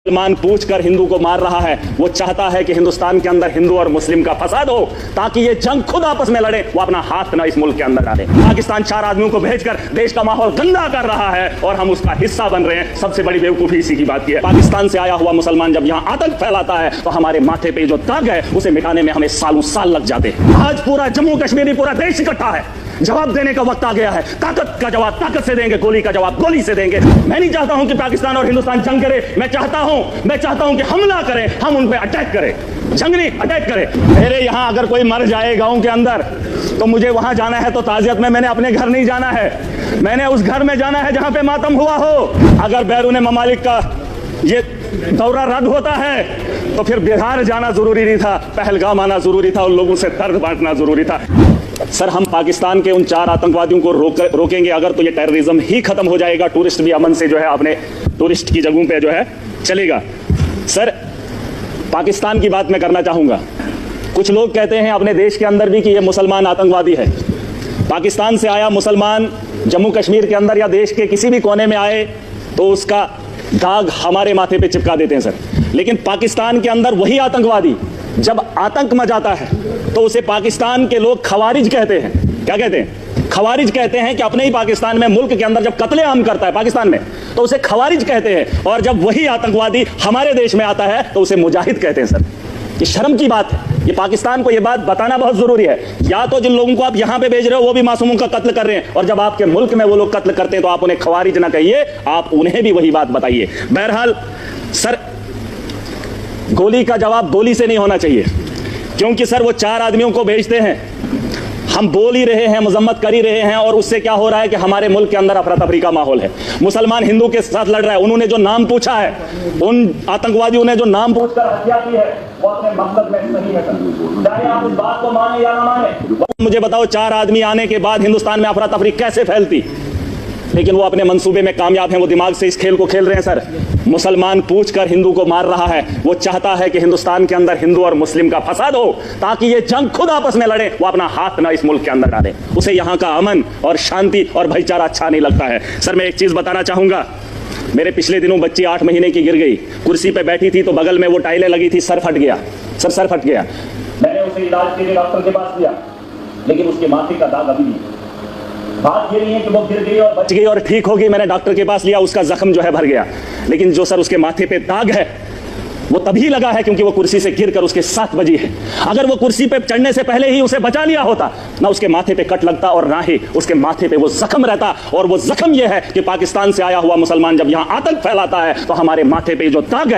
मुसलमान पूछकर हिंदू को मार रहा है। वो चाहता है कि हिंदुस्तान के अंदर हिंदू और मुस्लिम का फसाद हो ताकि ये जंग खुद आपस में लड़े। वो अपना हाथ ना इस मुल्क के अंदर डाले। पाकिस्तान 4 आदमियों को भेजकर देश का माहौल गंदा कर रहा है और हम उसका हिस्सा बन रहे हैं। सबसे बड़ी बेवकूफी इसी की बात की है। पाकिस्तान से आया हुआ मुसलमान जब यहाँ आतंक फैलाता है तो हमारे माथे पे जो दाग है उसे मिटाने में हमें सालों साल लग जाते हैं। आज पूरा जम्मू कश्मीर, पूरा देश इकट्ठा है। जवाब देने का वक्त आ गया है। ताकत का जवाब ताकत से देंगे, गोली का जवाब गोली से देंगे। मैं नहीं चाहता हूं कि पाकिस्तान और हिंदुस्तान जंग करे। मैं चाहता हूं कि हमला करें, हम उन पे अटैक करें, जंग नहीं अटैक करें। मेरे यहां अगर कोई मर जाए गांव के अंदर तो मुझे वहां जाना है तो ताजियत में मैंने अपने घर नहीं जाना है। मैंने उस घर में जाना है जहां पे मातम हुआ हो। अगर बैरून ममालिक का ये दौरा रद्द होता है तो फिर बिहार जाना जरूरी नहीं था, पहलगाम आना जरूरी था, उन लोगों से दर्द बांटना जरूरी था। सर, हम पाकिस्तान के उन 4 आतंकवादियों को रोकेंगे अगर तो ये टेररिज्म ही खत्म हो जाएगा। टूरिस्ट भी अमन से जो है अपने टूरिस्ट की जगहों पे जो है चलेगा। सर, पाकिस्तान की बात मैं करना चाहूंगा। कुछ लोग कहते हैं अपने देश के अंदर भी कि ये मुसलमान आतंकवादी है। पाकिस्तान से आया मुसलमान जम्मू कश्मीर के अंदर या देश के किसी भी कोने में आए तो उसका दाग हमारे माथे पे चिपका देते हैं सर। लेकिन पाकिस्तान के अंदर वही आतंकवादी जब आतंक मचाता है तो उसे पाकिस्तान के लोग खवारिज कहते हैं। क्या कहते हैं? खवारिज कहते हैं कि अपने ही पाकिस्तान में, मुल्क के अंदर जब कत्लेआम करता है पाकिस्तान में तो उसे खवारिज कहते हैं। और जब वही आतंकवादी हमारे देश में आता है तो उसे मुजाहिद कहते हैं सर। ये शर्म की बात है। ये पाकिस्तान को ये बात बताना बहुत जरूरी है। या तो जिन लोगों को आप यहां पे भेज रहे हो वो भी मासूमों का कत्ल कर रहे हैं और जब आपके मुल्क में वो लोग कत्ल करते हैं तो आप उन्हें खवारिज ना कहिए, आप उन्हें भी वही बात बताइए। बहरहाल सर, गोली का जवाब गोली से नहीं होना चाहिए, क्योंकि सर वो 4 आदमियों को भेजते हैं। हम बोल ही रहे हैं, मजम्मत कर ही रहे हैं और उससे क्या हो रहा है कि हमारे मुल्क के अंदर अफरा तफरी का माहौल है। मुसलमान हिंदू के साथ लड़ रहा है। उन्होंने जो नाम पूछा है, उन आतंकवादियों ने जो नाम पूछकर हत्या की है वो अपने मकसद में सही है। चाहे आप इस बात को माने या ना माने, मुझे बताओ 4 आदमी आने के बाद हिंदुस्तान में अफरा तफरी कैसे फैलती? लेकिन वो अपने मंसूबे में कामयाब हैं। वो दिमाग से इस खेल को खेल रहे हैं सर। मुसलमान पूछकर हिंदू को मार रहा है। वो चाहता है कि हिंदुस्तान के अंदर हिंदू और मुस्लिम का फसाद हो ताकि ये जंग खुद आपस में लड़े। वो अपना हाथ ना इस मुल्क के अंदर डाले। उसे यहाँ का अमन और शांति और भाईचारा अच्छा नहीं लगता है। सर, मैं एक चीज बताना चाहूंगा। मेरे पिछले दिनों बच्ची 8 महीने की गिर गई। कुर्सी पे बैठी थी तो बगल में वो टाइलें लगी थी, सर फट गया। सर फट गया। मैंने उसे इलाज के लिए डॉक्टर के पास लिया, लेकिन उसके माथे का दाग अभी नहीं। बात ये नहीं है कि वो गिर गई और बच गई और ठीक होगी। मैंने डॉक्टर के पास लिया, उसका जख्म जो है भर गया। लेकिन जो सर उसके माथे पे दाग है वो तभी लगा है क्योंकि वो कुर्सी से गिरकर उसके 7 बजी है। अगर वो कुर्सी पे चढ़ने से पहले ही उसे बचा लिया होता ना उसके माथे पे कट लगता और ना ही उसके माथे पे वो जख्म रहता। और वो जख्म ये है कि पाकिस्तान से आया हुआ मुसलमान जब यहाँ आतंक फैलाता है तो हमारे माथे पे जो दाग है